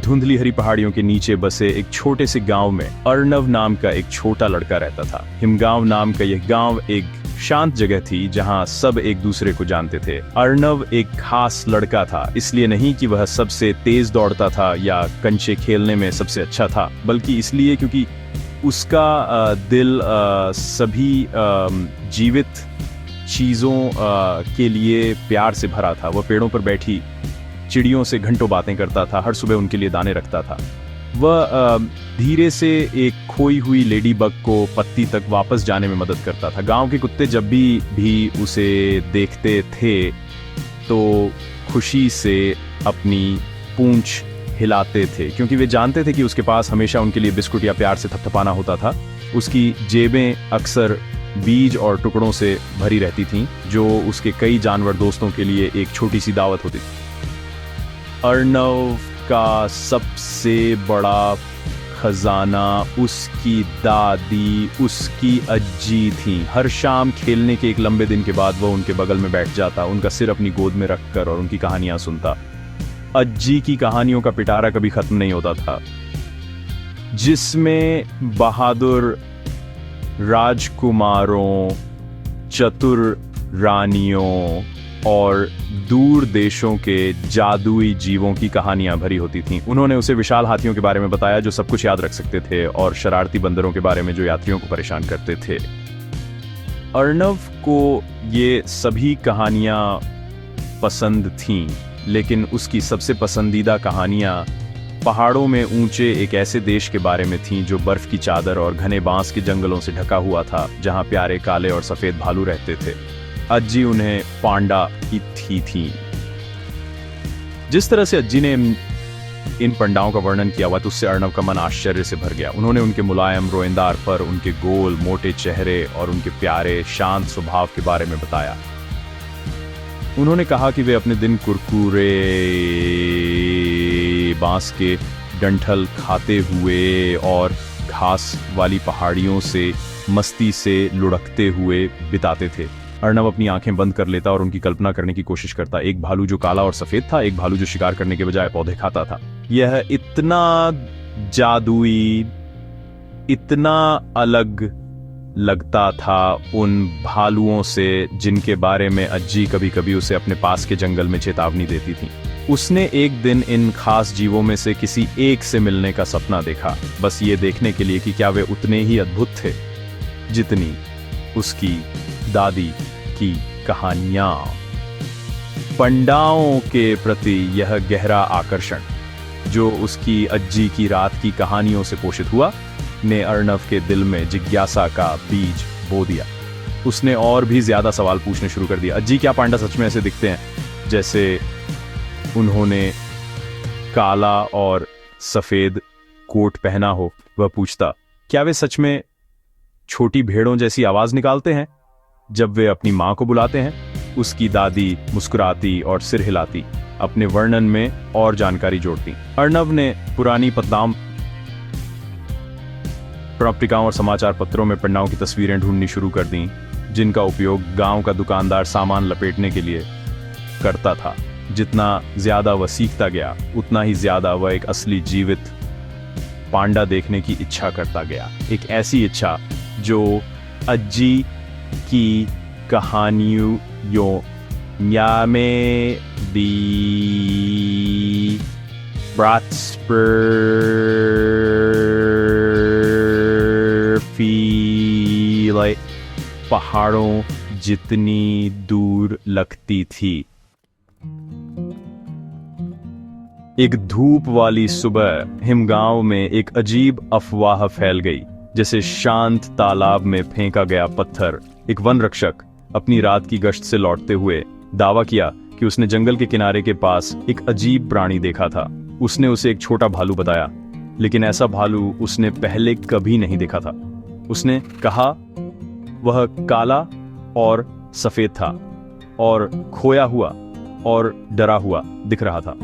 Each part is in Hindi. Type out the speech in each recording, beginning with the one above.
धुंधली हरी पहाड़ियों के नीचे बसे एक छोटे से गांव में अर्णव नाम का एक छोटा लड़का रहता था। हिमगांव नाम का यह गांव एक शांत जगह थी जहां सब एक दूसरे को जानते थे। अर्णव एक खास लड़का था, इसलिए नहीं कि वह सबसे तेज दौड़ता था या कंचे खेलने में सबसे अच्छा था, बल्कि इसलिए क्योंकि उसका दिल सभी जीवित चीजों के लिए प्यार से भरा था। वह पेड़ों पर बैठी चिड़ियों से घंटों बातें करता था, हर सुबह उनके लिए दाने रखता था। वह धीरे से एक खोई हुई लेडी बग को पत्ती तक वापस जाने में मदद करता था। गांव के कुत्ते जब भी उसे देखते थे तो खुशी से अपनी पूंछ हिलाते थे, क्योंकि वे जानते थे कि उसके पास हमेशा उनके लिए बिस्कुट या प्यार से थपथपाना होता था। उसकी जेबें अक्सर बीज और टुकड़ों से भरी रहती थीं, जो उसके कई जानवर दोस्तों के लिए एक छोटी सी दावत होती थी। अर्णव का सबसे बड़ा खजाना उसकी दादी, उसकी अज्जी थी। हर शाम खेलने के एक लंबे दिन के बाद वह उनके बगल में बैठ जाता, उनका सिर अपनी गोद में रखकर, और उनकी कहानियां सुनता। अज्जी की कहानियों का पिटारा कभी खत्म नहीं होता था, जिसमें बहादुर राजकुमारों, चतुर रानियों और दूर देशों के जादुई जीवों की कहानियां भरी होती थीं। उन्होंने उसे विशाल हाथियों के बारे में बताया जो सब कुछ याद रख सकते थे, और शरारती बंदरों के बारे में जो यात्रियों को परेशान करते थे। अर्णव को ये सभी कहानियां पसंद थीं, लेकिन उसकी सबसे पसंदीदा कहानियां पहाड़ों में ऊंचे एक ऐसे देश के बारे में थीं जो बर्फ की चादर और घने बांस के जंगलों से ढका हुआ था, जहां प्यारे काले और सफेद भालू रहते थे। अज्जी उन्हें पांडा की थी। जिस तरह से अज्जी ने इन पंडाओं का वर्णन किया हुआ, तो उससे अर्णव का मन आश्चर्य से भर गया। उन्होंने उनके मुलायम रोएंदार पर, उनके गोल मोटे चेहरे और उनके प्यारे शांत स्वभाव के बारे में बताया। उन्होंने कहा कि वे अपने दिन कुरकुरे बांस के डंठल खाते हुए और घास वाली पहाड़ियों से मस्ती से लुढ़कते हुए बिताते थे। अर्णव अपनी आंखें बंद कर लेता और उनकी कल्पना करने की कोशिश करता। एक भालू जो काला और सफेद था, एक भालू जो शिकार करने के बजाय पौधे खाता था। यह इतना जादुई, इतना अलग लगता था उन भालुओं से जिनके बारे में अज्जी कभी कभी उसे अपने पास के जंगल में चेतावनी देती थी। उसने एक दिन इन खास जीवों में से किसी एक से मिलने का सपना देखा, बस ये देखने के लिए कि क्या वे उतने ही अद्भुत थे जितनी उसकी दादी की कहानियां। पंडाओं के प्रति यह गहरा आकर्षण जो उसकी अज्जी की रात की कहानियों से पोषित हुआ, ने अर्णव के दिल में जिज्ञासा का बीज बो दिया। उसने और भी ज्यादा सवाल पूछने शुरू कर दिया। अज्जी, क्या पांडा सच में ऐसे दिखते हैं जैसे उन्होंने काला और सफेद कोट पहना हो? वह पूछता। क्या वे सच में छोटी भेड़ों जैसी आवाज निकालते हैं जब वे अपनी मां को बुलाते हैं? उसकी दादी मुस्कुराती और सिर हिलाती, अपने वर्णन में और जानकारी जोड़ती। अर्णव ने पुरानी पत्रिकाओं और समाचार पत्रों में पंडाओं की तस्वीरें ढूंढनी शुरू कर दी, जिनका उपयोग गांव का दुकानदार सामान लपेटने के लिए करता था। जितना ज्यादा वह सीखता गया, उतना ही ज्यादा वह एक असली जीवित पांडा देखने की इच्छा करता गया। एक ऐसी इच्छा जो अज्जी की कहानियों में दी पहाड़ों जितनी दूर लगती थी। एक धूप वाली सुबह हिमगांव में एक अजीब अफवाह फैल गई, जैसे शांत तालाब में फेंका गया पत्थर। एक वन रक्षक अपनी रात की गश्त से लौटते हुए दावा किया कि उसने जंगल के किनारे के पास एक अजीब प्राणी देखा था। उसने उसे एक छोटा भालू बताया, लेकिन ऐसा भालू उसने पहले कभी नहीं देखा था। उसने कहा वह काला और सफेद था और खोया हुआ और डरा हुआ दिख रहा था।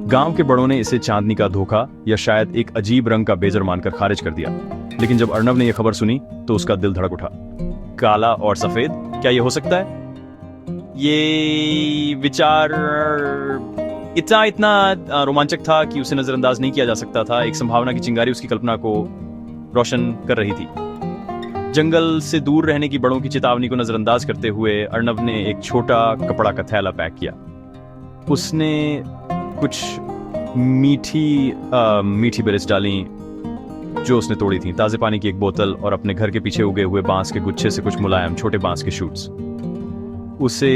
गांव के बड़ों ने इसे चांदनी का धोखा या शायद एक अजीब रंग का बेजर मानकर खारिज कर दिया, लेकिन जब अर्णव ने यह खबर सुनी तो उसका दिल धड़क उठा। काला और सफेद, क्या यह हो सकता है? ये विचार इतना रोमांचक था कि उसे नजरअंदाज नहीं किया जा सकता था। एक संभावना की चिंगारी उसकी कल्पना को रोशन कर रही थी। जंगल से दूर रहने की बड़ों की चेतावनी को नजरअंदाज करते हुए अर्णव ने एक छोटा कपड़ा का थैला पैक किया। उसने कुछ मीठी बिरच डाली जो उसने तोड़ी थी, ताजे पानी की एक बोतल और अपने घर के पीछे उगे हुए बांस के गुच्छे से कुछ मुलायम छोटे बांस के शूट्स। उसे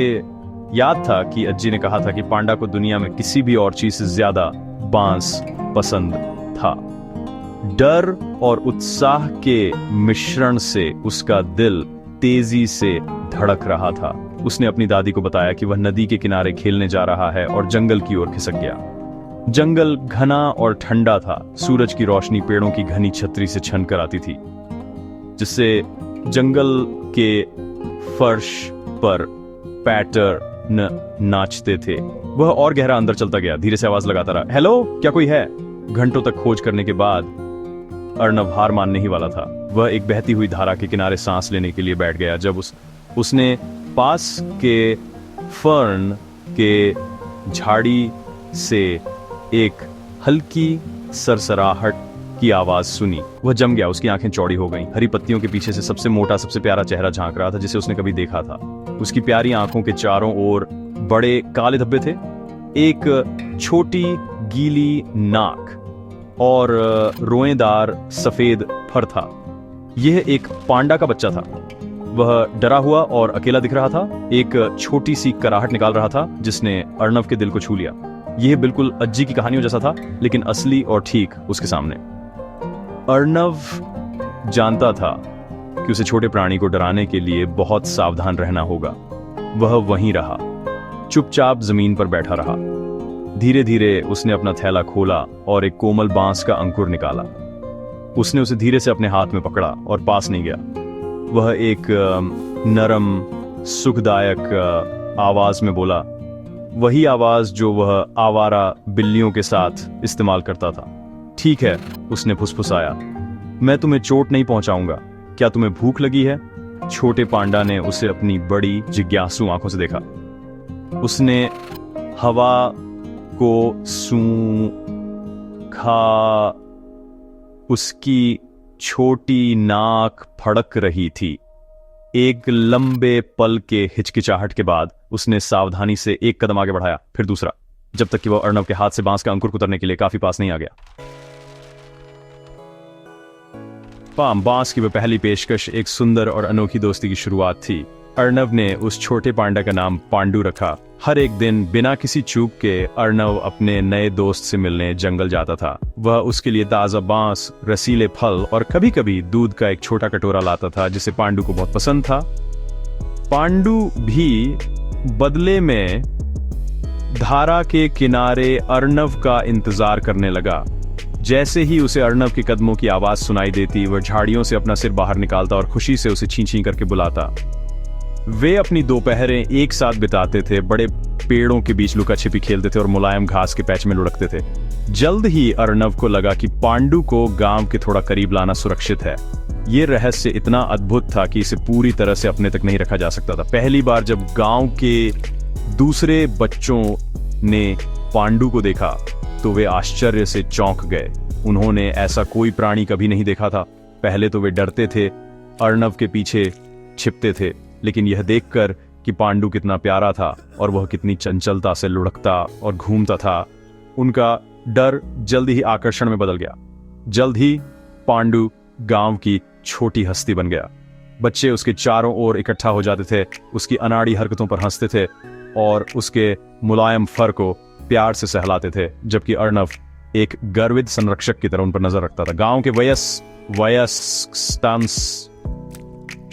याद था कि अज्जी ने कहा था कि पांडा को दुनिया में किसी भी और चीज से ज्यादा बांस पसंद था। डर और उत्साह के मिश्रण से उसका दिल तेजी से धड़क रहा था। उसने अपनी दादी को बताया कि वह नदी के किनारे खेलने जा रहा है और जंगल की ओर खिसक गया। जंगल घना और ठंडा था। सूरज की रोशनी पेड़ों की घनी छतरी से छनकर आती थी, जिससे जंगल के फर्श पर पैटर्न नाचते थे। वह और गहरा अंदर चलता गया, धीरे से आवाज लगाता रहा, हेलो, क्या कोई है? घंटों तक खोज करने के बाद अर्णव हार मानने ही वाला था। वह एक बहती हुई धारा के किनारे सांस लेने के लिए बैठ गया। जब उसने पास के फर्न के झाड़ी से एक हल्की सरसराहट की आवाज सुनी, वह जम गया। उसकी आंखें चौड़ी हो गईं। हरी पत्तियों के पीछे से सबसे मोटा, सबसे प्यारा चेहरा झांक रहा था जिसे उसने कभी देखा था। उसकी प्यारी आंखों के चारों ओर बड़े काले धब्बे थे, एक छोटी गीली नाक और रोएदार सफेद फर था। यह एक पांडा का बच्चा था। वह डरा हुआ और अकेला दिख रहा था। एक छोटी सी कराहट निकाल रहा था जिसने अर्णव के दिल को छू लिया। यह बिल्कुल अज्जी की कहानियों जैसा था, लेकिन असली और ठीक उसके सामने। अर्णव जानता था कि उसे छोटे प्राणी को डराने के लिए बहुत सावधान रहना होगा। वह वहीं रहा, चुपचाप जमीन पर बैठा रहा। धीरे धीरे उसने अपना थैला खोला और एक कोमल बांस का अंकुर निकाला। उसने उसे धीरे से अपने हाथ में पकड़ा और पास नहीं गया। वह एक नरम, सुखदायक आवाज में बोला, वही आवाज जो वह आवारा बिल्लियों के साथ इस्तेमाल करता था। ठीक है, उसने फुसफुसाया, मैं तुम्हें चोट नहीं पहुंचाऊंगा। क्या तुम्हें भूख लगी है? छोटे पांडा ने उसे अपनी बड़ी जिज्ञासु आंखों से देखा। उसने हवा को सूंघा। उसकी छोटी नाक फड़क रही थी। एक लंबे पल के हिचकिचाहट के बाद उसने सावधानी से एक कदम आगे बढ़ाया, फिर दूसरा, जब तक कि वह अर्णव के हाथ से बांस का अंकुर कुतरने के लिए काफी पास नहीं आ गया। बांस की वह पहली पेशकश एक सुंदर और अनोखी दोस्ती की शुरुआत थी। अर्णव ने उस छोटे पांडा का नाम पांडू रखा। हर एक दिन बिना किसी चूक के अर्णव अपने नए दोस्त से मिलने जंगल जाता था। वह उसके लिए ताजा बांस, रसीले फल और कभी कभी दूध का एक छोटा कटोरा लाता था, जिसे पांडू को बहुत पसंद था। पांडू भी बदले में धारा के किनारे अर्णव का इंतजार करने लगा। जैसे ही उसे अर्णव के कदमों की आवाज सुनाई देती, वह झाड़ियों से अपना सिर बाहर निकालता और खुशी से उसे छीं छीं करके बुलाता। वे अपनी दोपहरें एक साथ बिताते थे, बड़े पेड़ों के बीच लुका छिपी खेलते थे और मुलायम घास के पैच में लुढ़कते थे। जल्द ही अर्णव को लगा कि पांडू को गांव के थोड़ा करीब लाना सुरक्षित है। ये रहस्य इतना अद्भुत था कि इसे पूरी तरह से अपने तक नहीं रखा जा सकता था। पहली बार जब गांव के दूसरे बच्चों ने पांडू को देखा तो वे आश्चर्य से चौंक गए। उन्होंने ऐसा कोई प्राणी कभी नहीं देखा था। पहले तो वे डरते थे, अर्णव के पीछे छिपते थे, लेकिन यह देखकर कि पांडू कितना प्यारा था और वह कितनी चंचलता से लुढ़कता और घूमता था, उनका डर जल्द ही आकर्षण में बदल गया। जल्द ही पांडू गांव की छोटी हस्ती बन गया। बच्चे उसके चारों ओर इकट्ठा हो जाते थे, उसकी अनाड़ी हरकतों पर हंसते थे और उसके मुलायम फर को प्यार से सहलाते थे, जबकि अर्णव एक गर्वित संरक्षक की तरह उन पर नजर रखता था। गांव के वयस्क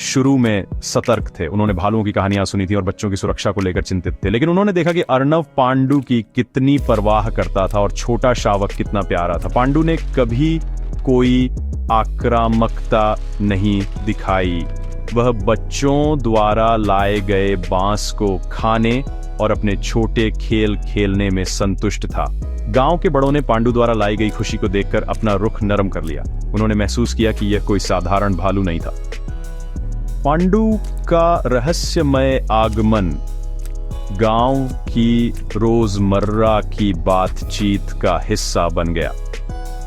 शुरू में सतर्क थे। उन्होंने भालुओं की कहानियां सुनी थी और बच्चों की सुरक्षा को लेकर चिंतित थे, लेकिन उन्होंने देखा कि अर्णव पांडू की कितनी परवाह करता था और छोटा शावक कितना प्यारा था। पांडू ने कभी कोई आक्रामकता नहीं दिखाई। वह बच्चों द्वारा लाए गए बांस को खाने और अपने छोटे खेल खेलने में संतुष्ट था। गांव के बड़ों ने पांडू द्वारा लाई गई खुशी को देखकर अपना रुख नरम कर लिया। उन्होंने महसूस किया कि यह कोई साधारण भालू नहीं था। पांडू का रहस्यमय आगमन गांव की रोजमर्रा की बातचीत का हिस्सा बन गया।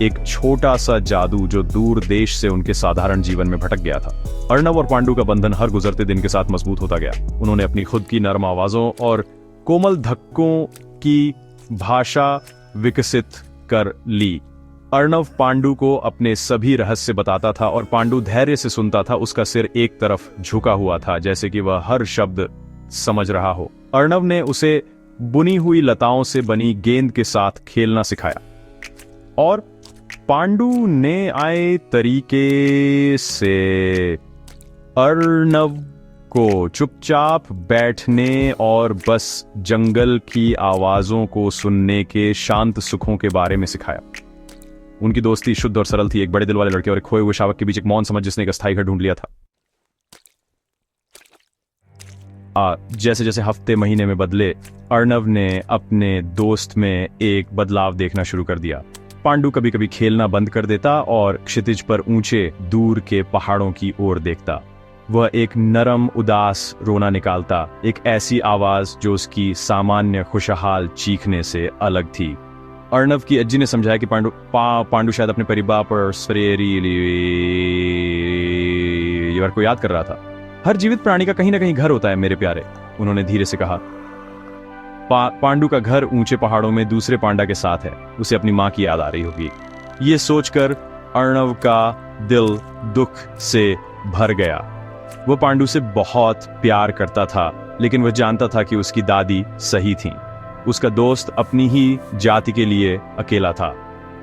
एक छोटा सा जादू जो दूर देश से उनके साधारण जीवन में भटक गया था। अर्णव और पांडु का बंधन हर गुजरते दिन के साथ मजबूत होता गया। उन्होंने अपनी खुद की नरम आवाजों और कोमल धक्कों की भाषा विकसित कर ली। अर्णव पांडु को अपने सभी रहस्य बताता था और पांडु धैर्य से सुनता था। उसका सिर एक तरफ झुका हुआ था, जैसे कि वह हर शब्द समझ रहा हो। अर्णव ने उसे बुनी हुई लताओं से बनी गेंद के साथ खेलना सिखाया और पांडु ने आए तरीके से अर्णव को चुपचाप बैठने और बस जंगल की आवाजों को सुनने के शांत सुखों के बारे में सिखाया। उनकी दोस्ती शुद्ध और सरल थी, एक बड़े दिल वाले लड़के और एक खोए हुए शावक के बीच एक मौन समझ जिसने एक अस्थायी घर ढूंढ लिया था। जैसे जैसे हफ्ते महीने में बदले, अर्णव ने अपने दोस्त में एक बदलाव देखना शुरू कर दिया। पांडु कभी कभी खेलना बंद कर देता और क्षितिज पर ऊंचे दूर के पहाड़ों की ओर देखता। वह एक नरम उदास रोना निकालता, एक ऐसी आवाज जो उसकी सामान्य खुशहाल चीखने से अलग थी। अर्णव की अज्जी ने समझाया कि पांडु शायद अपने परिवार पर को याद कर रहा था। हर जीवित प्राणी का कहीं ना कहीं घर होता है मेरे प्यारे, उन्होंने धीरे से कहा। पांडु का घर ऊंचे पहाड़ों में दूसरे पांडा के साथ है। उसे अपनी मां की याद आ रही होगी। ये सोचकर अर्णव का दिल दुख से भर गया। वह पांडु से बहुत प्यार करता था, लेकिन वह जानता था कि उसकी दादी सही थी। उसका दोस्त अपनी ही जाति के लिए अकेला था।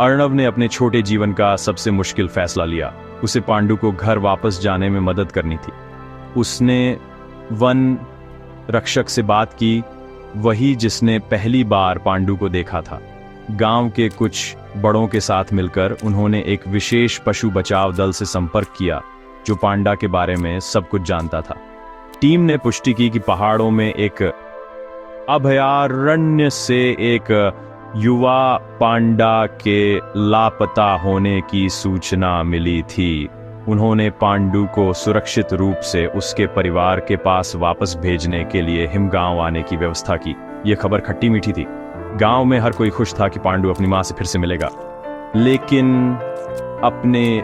अर्णव ने अपने छोटे जीवन का सबसे मुश्किल फैसला लिया। उसे पांडु को घर वापस जाने में मदद करनी थी। उसने वन रक्षक से बात की, वही जिसने पहली बार पांडु को देखा था। गांव के कुछ बड़ों के साथ मिलकर उन्होंने एक विशेष पशु बचाव दल से संपर्क किया जो पांडा के बारे में सब कुछ जानता था। टीम ने पुष्टि की कि पहाड़ों में एक अभयारण्य से एक युवा पांडा के लापता होने की सूचना मिली थी। उन्होंने पांडु को सुरक्षित रूप से उसके परिवार के पास वापस भेजने के लिए हिमगांव आने की व्यवस्था की। यह खबर खट्टी मीठी थी। गांव में हर कोई खुश था कि पांडु अपनी मां से फिर से मिलेगा, लेकिन अपने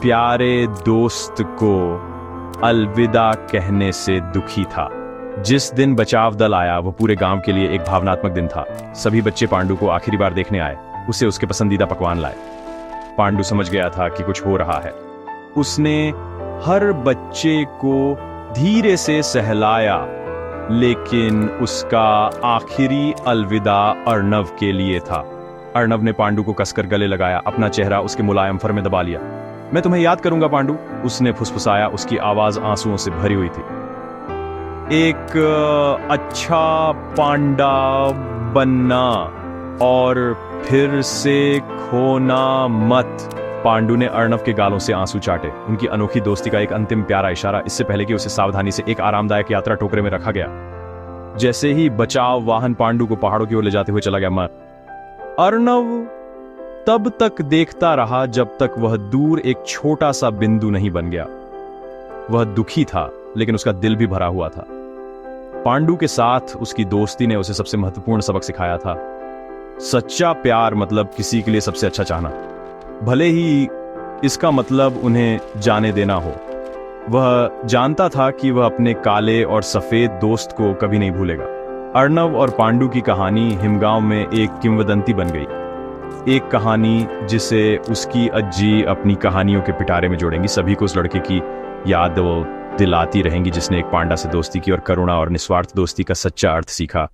प्यारे दोस्त को अलविदा कहने से दुखी था। जिस दिन बचाव दल आया वो पूरे गांव के लिए एक भावनात्मक दिन था। सभी बच्चे पांडु को आखिरी बार देखने आए। उसे उसके पसंदीदा पकवान लाए। पांडु समझ गया था कि कुछ हो रहा है। उसने हर बच्चे को धीरे से सहलाया, लेकिन उसका आखिरी अलविदा अर्णव के लिए था। अर्णव ने पांडु को कसकर गले लगाया, अपना चेहरा उसके मुलायम फर में दबा लिया। मैं तुम्हें याद करूंगा पांडु, उसने फुसफुसाया। उसकी आवाज आंसुओं से भरी हुई थी। एक अच्छा पांडा बनना और फिर से खोना मत। पांडु ने अर्णव के गालों से आंसू चाटे। उनकी अनोखी दोस्ती का एक अंतिम प्यारा इशारा, इससे पहले कि उसे सावधानी से एक आरामदायक यात्रा टोकरे में रखा गया। जैसे ही बचाव वाहन पांडु को पहाड़ों की ओर ले जाते हुए चला गया, अर्णव तब तक देखता रहा जब तक वह दूर एक छोटा सा बिंदु नहीं बन गया। वह दुखी था, लेकिन उसका दिल भी भरा हुआ था। पांडु के साथ उसकी दोस्ती ने उसे सबसे महत्वपूर्ण सबक सिखाया था। सच्चा प्यार मतलब किसी के लिए सबसे अच्छा चाहना, भले ही इसका मतलब उन्हें जाने देना हो। वह जानता था कि वह अपने काले और सफेद दोस्त को कभी नहीं भूलेगा। अर्णव और पांडु की कहानी हिमगांव में एक किंवदंती बन गई। एक कहानी जिसे उसकी अज्जी अपनी कहानियों के पिटारे में जोड़ेंगी। सभी को उस लड़के की याद वो दिलाती रहेंगी जिसने एक पांडा से दोस्ती की और करुणा और निस्वार्थ दोस्ती का सच्चा अर्थ सीखा।